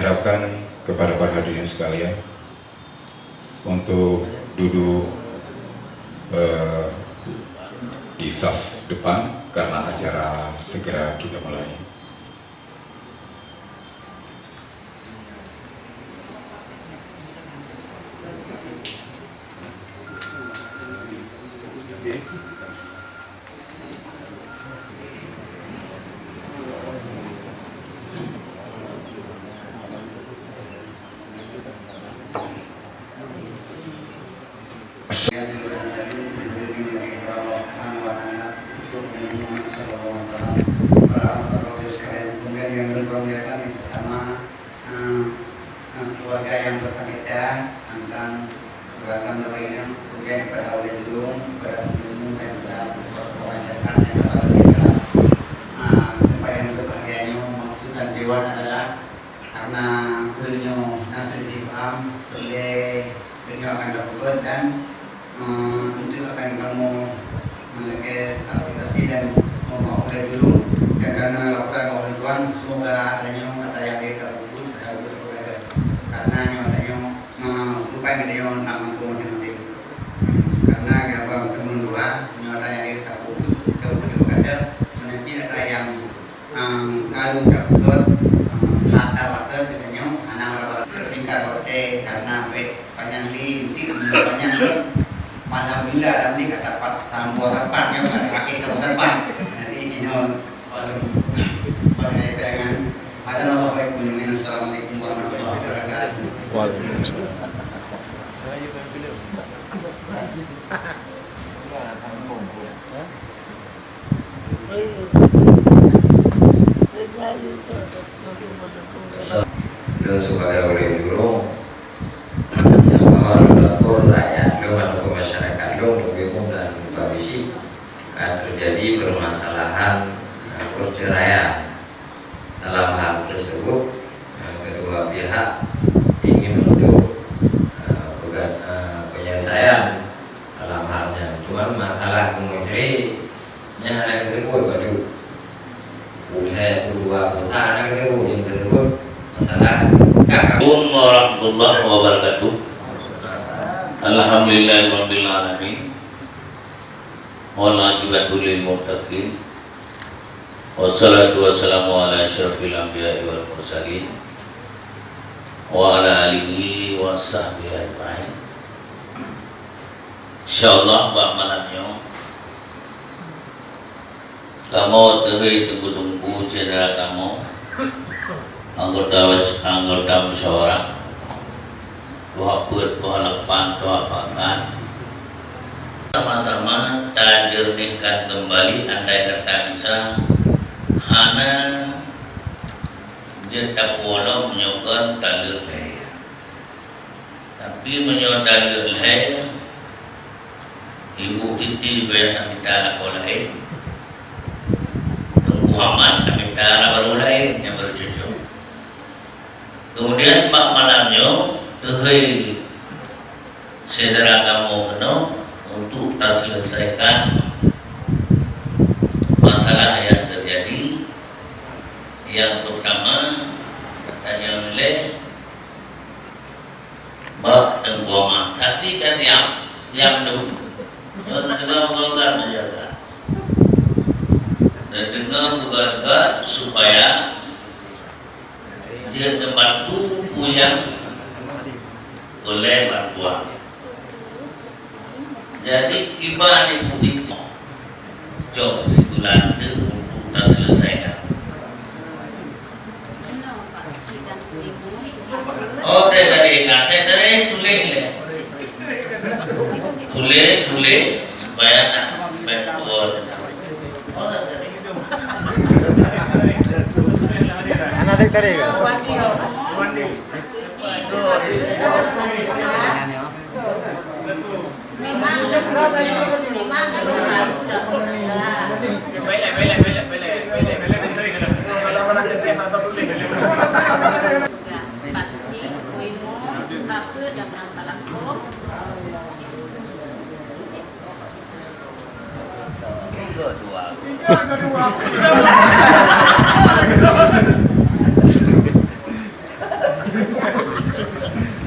harapkan kepada para hadirin sekalian untuk duduk di saf depan karena acara segera kita mulai. Kemudian yang berkemudian yang pertama keluarga yang bersangkutan tentang keluarga doanya, kemudian kepada awal dulu, kepada umum dan kepada masyarakat yang akan kita tempat yang berbahagianya maksud dan dewan adalah karena beliau nasi paham beliau akan dapat dan untuk akan kamu memiliki aktivitas dan mau oleh dulu dan karena laporan oleh Tuhan semoga adanya kata yang terkumpul pada keluarga karena adanya upaya beliau nak mampu nanti karena kalau teman dua ada yang terkumpul keluarga nanti ada yang kalau dapat lata waktu katanya anak tingkat orte karena panjang li panjang malam bila ada ni kata tambah tempat yang ada kaki tambah tempat jadi ini pada pegangan ada Allah baik menyembah. Assalamualaikum warahmatullahi wabarakatuh. Waalaikumsalam. Dan supaya oleh guru yang bahwa lapor rakyat atau masyarakat umum dan komisi akan terjadi permasalahan perceraian. Dalam hal tersebut kedua pihak ingin untuk penyelesaian dalam halnya. Cuma masalah kemudiannya anak ketemu baju kedua kota anak ketemu yang ketemu masalah. Assalamualaikum warahmatullahi wabarakatuh. Alhamdulillahirabbil alamin. Wal aqibatu lil muttaqin. Wassalatu wassalamu ala asyrafil anbiya'i wal mursalin wa ala alihi wa sahbihi ajma'in. Insyaallah buat malamnya kamu tehei tunggu-tunggu cedera kamu anggota musyawarah doa buat doa lepan doa pakan sama-sama dan jernihkan kembali andai kata bisa hana jetak wala menyokon dalil leh tapi menyokon dalil leh ibu titi biasa minta lain Muhammad minta baru lain yang baru cocok. Kemudian pak malamnya tehei saudara kamu kena untuk tak selesaikan masalah yang terjadi. Yang pertama katanya oleh bab dan buang tapi kan yang dulu dengar menjaga dan dengar bukan supaya dia membantu yang oleh bantuan. Jadi ibarat ibu itu coba sebulan itu untuk tak selesaikan. Oh tadi tulis supaya tak backward. Oh tadi. Anak tadi kan?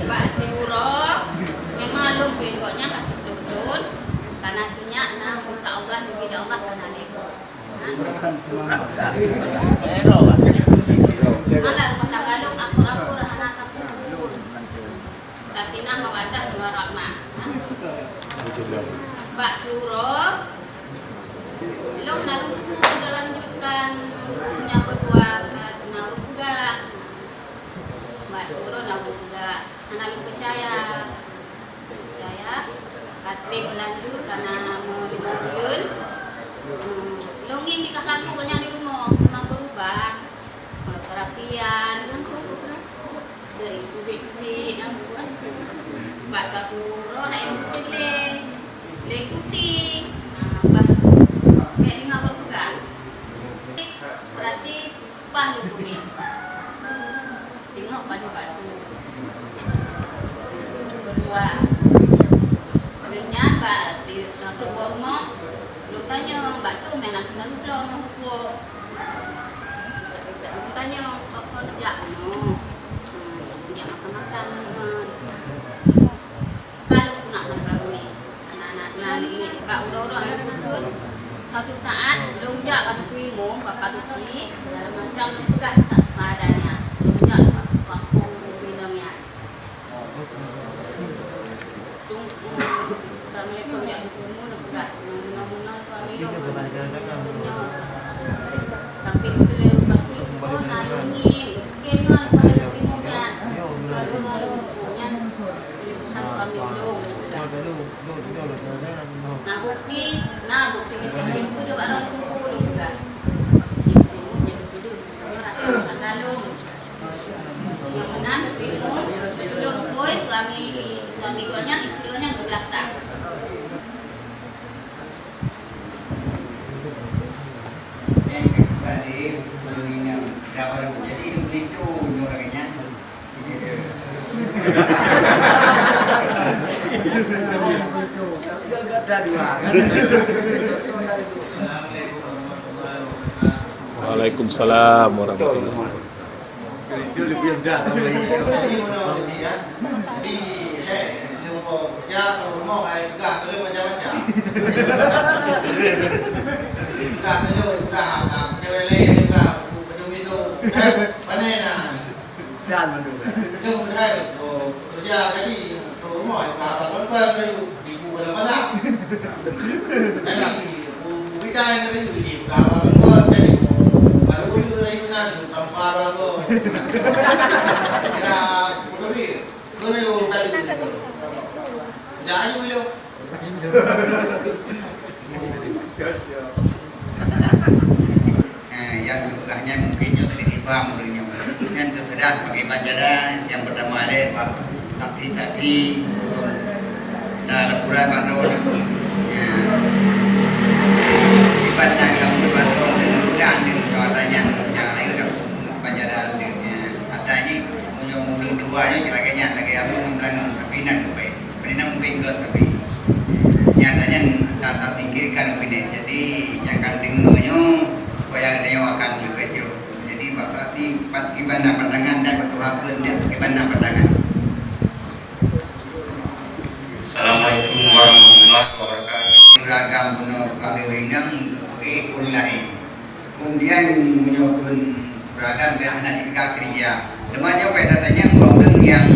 Mbak Siurok memang lu pengoknya kat betul karena punya nama tak Allah tidak Allah karena neko. Mana rumah galung aku anak aku. Sakinah mawaddah warahmah. Mbak Siurok belum lalu melanjutkan punya berdua nahu juga. Mbak Siurok nahu juga. Anak lu percaya Katrim lanjut karena melima bulan longin di kakakku kanya di rumah memang berubah kerapian sering kubi-kubi bahasa puro nak yang le putih bah kayak ni ngapa juga berarti pah lu kuning tengok baju bakso berdua Nyan mbak di nakro rumah, lu tanya bakso mana kena lupa lupa. Lu tanya apa nak no, nak makan. Kalau nak makan ni, anak-anak ni sebab orang-orang ada pun satu saat belum jak pada kuih mom, papa tuci, dalam macam pegat seadanya, belum jak waktu minumnya. Assalamualaikum ya bertemu nak guna suami dong. Tapi beliau pasti oh nalungi kenal pada bingungan. Lalu punya liputan suami dong. Nah bukti itu dia barang kumpul juga. Jadi tidur rasa galung. Yang menang belum boy suami gonya istrinya 12 tahun. Balik menunggunya berapa ribu. Jadi itu nyurangnya. Waalaikumsalam warahmatullahi wabarakatuh. Rumah ai juga boleh macam-macam. Juga boleh juga cewek lain juga minum. Pandai nak. Dan mandu. Minum berai kerja jadi rumah apa kan ibu dalam mana. Jadi kita yang dari ibu apa kan jadi baru dia ayunan tampar apa. Kita betul Kena yo tadi tu. Jangan yo. Yang hanya mungkinnya kelitipan mulanya. Yang tersedak pakai banjaran yang pertama lebar taksi dah laporan patron. Di pandang lapor patron dengan pegang dia jawatannya yang ayo dah banjaran dia. Katanya belum duanya lagi aku ngembang tapi nak lupa. Pernah mungkin ke tapi nyatanya tak tingkirkan ini. Jadi yang akan dengarnya supaya dia akan lebih jauh. Jadi berarti bagaimana pandangan dan bertuhan pun dia bagaimana pandangan. Assalamualaikum warahmatullahi wabarakatuh. Beragam guna kalau yang online. Kemudian menyokong beragam ke anak jika kerja. Demanya katanya gua orang yang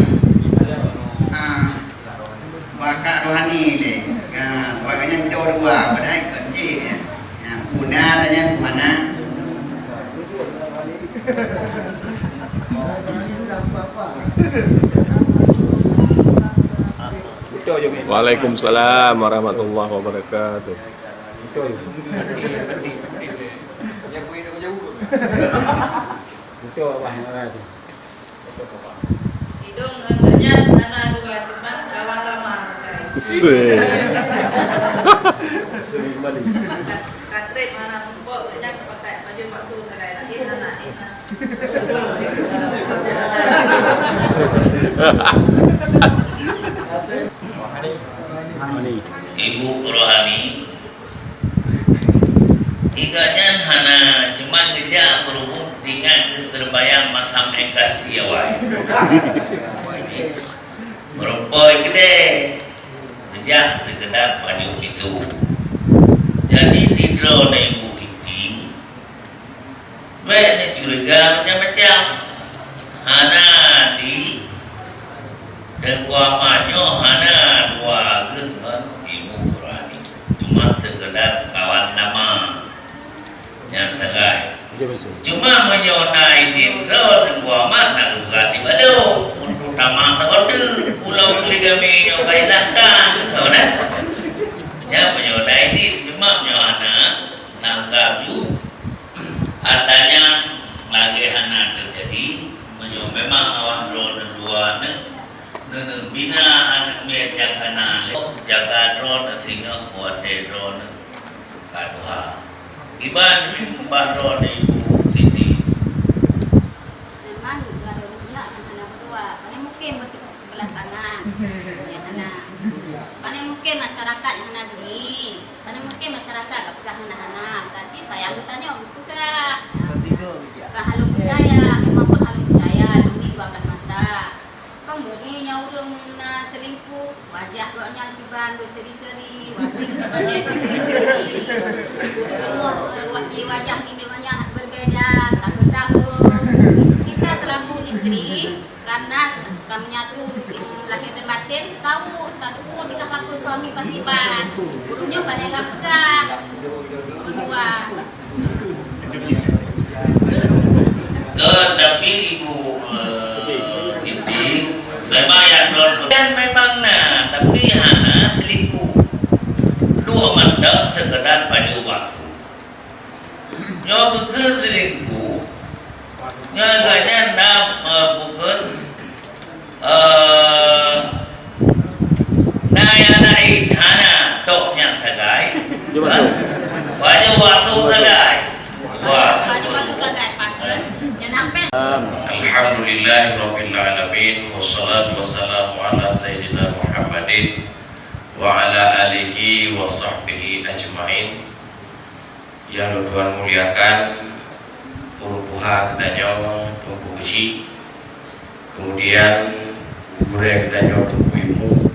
bakat rohani le. Bagainya dua padahal kerja ya. Guna tanya mana? Waalaikumsalam warahmatullahi wabarakatuh. Hidung enggaknya anak dua teman kawan lama. Katrip mana mumpuk enggaknya pakai baju waktu kedai lagi anak Ibu rohani iganya hana cuma kerja berhubung dengan sembahyang macam engkas dia wae. Merupoi gede. Sejak terkedap pada itu. Jadi di drone ibu Kiti, banyak curiga macam-macam. Hana di dan guamanyo hana dua geman ibu Qurani. Cuma terkedap kawan nama yang terai. Cuma menyonai di drone guaman nak berarti badu untuk nama terode pulau poligami yang baiklah tahu tak? Ya menyonai di cuma menyona nanggap ju adanya lagi hana terjadi memang awak drone dua ne bina anak med yang kena jaga drone sehingga buat drone kadua iban kumbar drone ibu Siti memang juga ada pula anak berdua paling mungkin bertepuk sebelah tangan yang mana paling mungkin masyarakat yang nak beli paling mungkin masyarakat tak pegang anak-anak tapi saya bertanya bukan halus percaya memang pun halus percaya ini dua akan mata kau beri nyaurung na selingkuh wajah kau nyal tiban berseri-seri wajah berseri-seri untuk semua wajah ini dengannya berbeza tak berdahulu kita selaku isteri karena kami nyatu lahir dan batin tahu tak tahu kita laku suami patiban gurunya pada enggak pegang berdua tapi ibu Siti memang yang drone dan memang tapi hana selingkuh dua mandat terkedar pada waktu nyawa bukan selingkuh nyawa agaknya nak bukan naik hana tok yang tegai pada waktu tegai Alhamdulillahirabbil alamin wassalatu wassalamu ala sayyidina Muhammadin wa ala alihi wa sahbihi ajmain. Yang Tuhan muliakan urupuha kedanyo tunggu uji kemudian gure kedanyo tunggu ilmu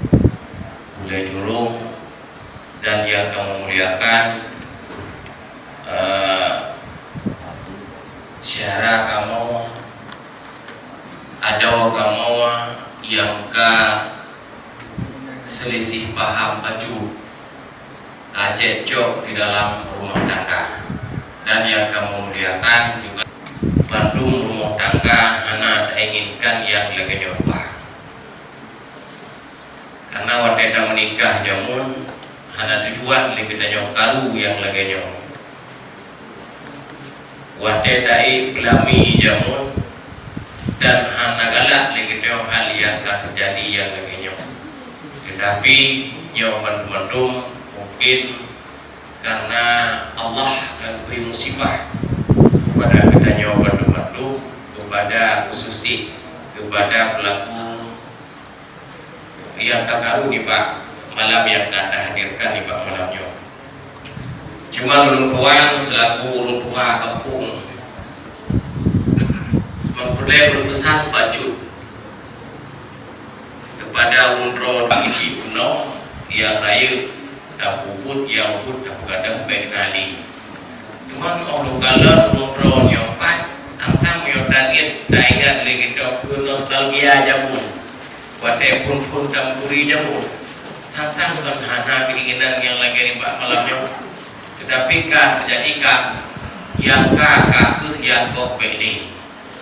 gule jurung dan yang kamu muliakan siara kamu ada kamu yang selisih paham baju cekcok di dalam rumah tangga dan yang kamu muliakan juga Bandung rumah tangga hana inginkan yang lagi nyoba karena wanita menikah jamun hana dibuat lagi nyokaru yang lagi nyoba wadai pelami jamun dan hana galak lagi teo hal yang akan terjadi yang lagi nyo tetapi nyo bandum mungkin karena Allah akan beri musibah kepada kita nyo bandum kepada khususnya kepada pelaku yang kakaru di Pak malam yang akan hadirkan di Pak malamnya cuma ulun tuan selaku ulun tua kampung memperoleh berpesan baju kepada ulun isi kuno yang raya dan puput yang puput dan begadang baik kali cuman ulun kalian ulun yang pak tentang yang tadi tak ingat lagi ke nostalgia jamun walaupun dan puri jamun tentang bukan hana keinginan yang lagi di Pak malamnya tetapi kan terjadikan yang kakak yang kopi ini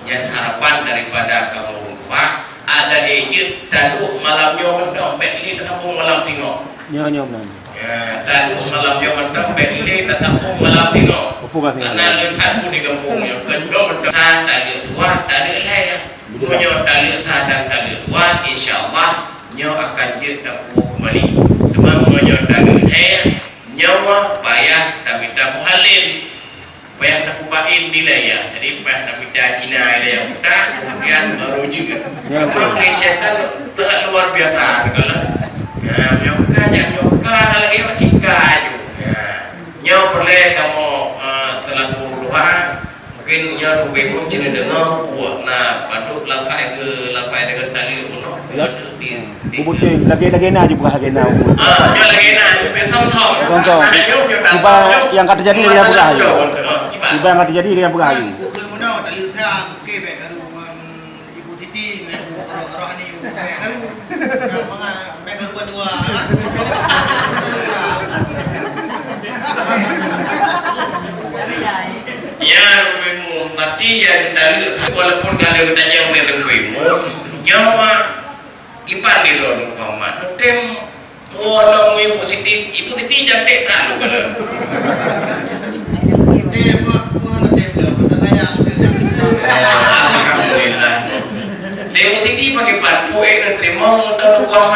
yang harapan daripada kamu rumah ada ejit tadu malamnya mendompet ini kampung malam tengok tadu malamnya mendompet ini kampung malam tengok karena lihat pun di kampungnya kedua mendompet tadi dua tadi lain punya tadi sadar tadi dua insyaallah nyo akan jadi kampung kembali cuma punya tadi lain nyawa payah dan minta muhalim payah nak kubain nilai ya jadi payah nak minta Cina dia yang muda kemudian baru juga memang Malaysia kan terlalu luar biasa kalau nyoka jangan nyoka lagi macika nyo perle kamu telah berdoa mungkin nya rugi pun cina dengar buat na patut lafai dengan tali pun di Bubutin lagi na juga lagi na. nya lagi na thong Tiba yang kata jadi dia buka hayu. Tiba yang kata jadi dia buka hayu. Bukan mana tali saya kebek kalau ibu Titi dengan roh ni kalau mga mereka dua ya rugimu mati ya tali walaupun kalau katanya udah rugimu nyawa ipan di luar umpama tem walau ibu positif ibu Titi jangan kalau alhamdulillah Dewa Siti pakai pampu dan terima dan uang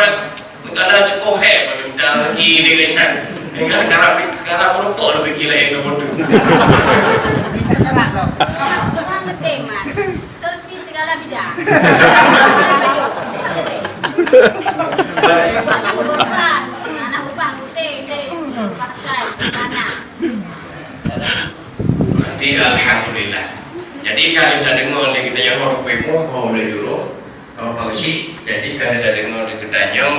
kalau cukup bagi minta lagi dengan karena merokok lebih gila yang bodoh. Sangat teman, servis segala bidang. Anak ubah putih, pakai mana? Nanti alhamdulillah. Jadi kalau kita dengar kita yang orang pemo mau dulu, kalau sih jadi kalau kita dengar kita yang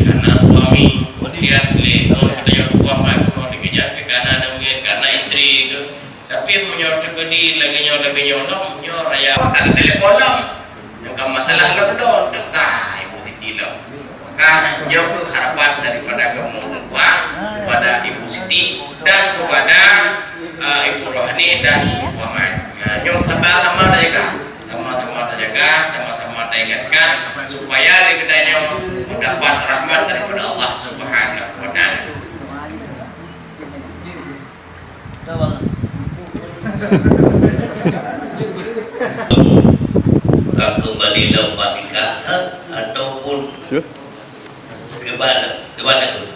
karena suami kemudian kita yang rumah mau dikejar ke kanan karena istri itu, tapi menyorot kedi lagi nyolong raya kan telepon yang kamu masalah lockdown dekat ibu Titi lo, maka jauh harapan daripada kamu kepada ibu Siti dan kepada Ibu Rohani dan Muhammad. Nyom sama-sama jaga, sama-sama ingatkan supaya diketanya mendapat rahmat daripada Allah Subhanahu wa taala. Kembali lomba nikah ataupun kemana tu?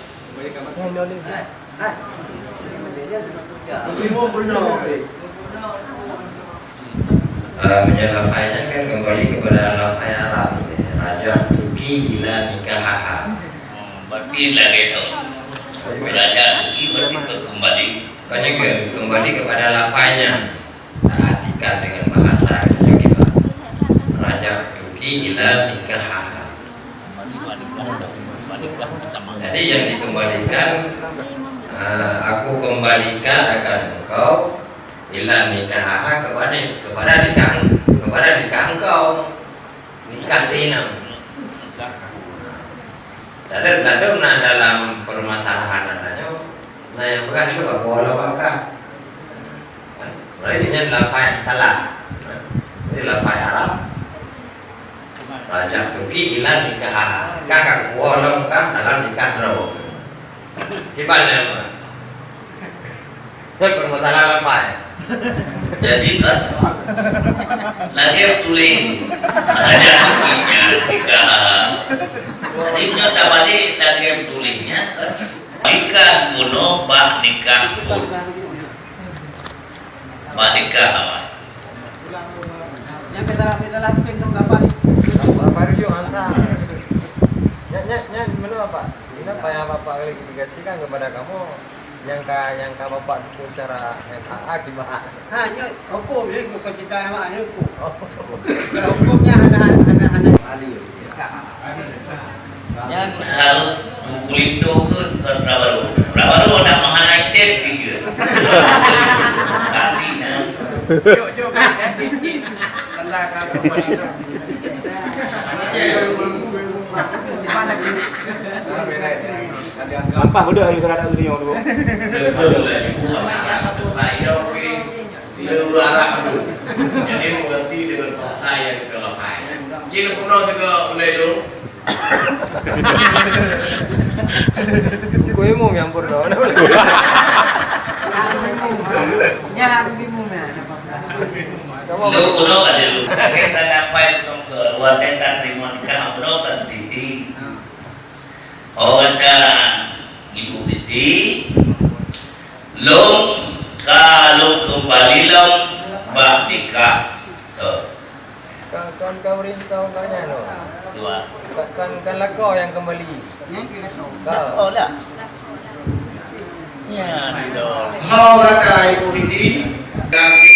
Menyelafainya kan kembali kepada lafai Arab Raja Turki ila nikahaha. Bila gitu Raja Turki berarti kembali Kembali kepada lafainya. Artikan dengan bahasa kita Raja Turki ila nikahaha. Jadi yang dikembalikan aku kembalikan akan engkau ila nikahaha kepada nikah engkau, nikah Zainab. Kadang-kadang dalam permasalahan adanya, yang bekas itu gak boleh bakal. Berarti ini lafai salah, ini lafai Arab. Raja Turki ila nikahaha, kakak boleh bakal dalam nikah lo. Gimana? Permasalahan lafai. jadi kan lagi tulis Raja Turkinya nikah. Jadi punya tabadi lagi tulisnya kan nikah kuno bah nikah pun bah nikah apa? Yang kita lakukan apa? Baru juga hantar. Menu apa? Ini apa yang Bapak dikasihkan kepada kamu? Yang Bapak itu secara MAA gimana? hanya hukum jadi kau cerita yang mana hukum. Kalau hukumnya anak-anak ahli. Yang harus kulit itu kan baru nak mengenai tip juga. Artinya. Coba jadi tentang kembali. Sampah benda yang terhadap dunia tu. Jadi mengerti dengan bahasa yang kita lakukan. Cina kuno juga mulai dulu. Kue mau nyampur dong. Ya harus bimungnya. Lu kuno kan dulu. Kita dapat ke luar tenda terima nikah kuno kan Titi. Oh ada Ibu Titi. Long kalau kembali long bah nikah. So. Kan kau tanya no. Dua. Kan lah kau yang kembali. Oh lah. Ya, dong. Kau kata Ibu Titi Dan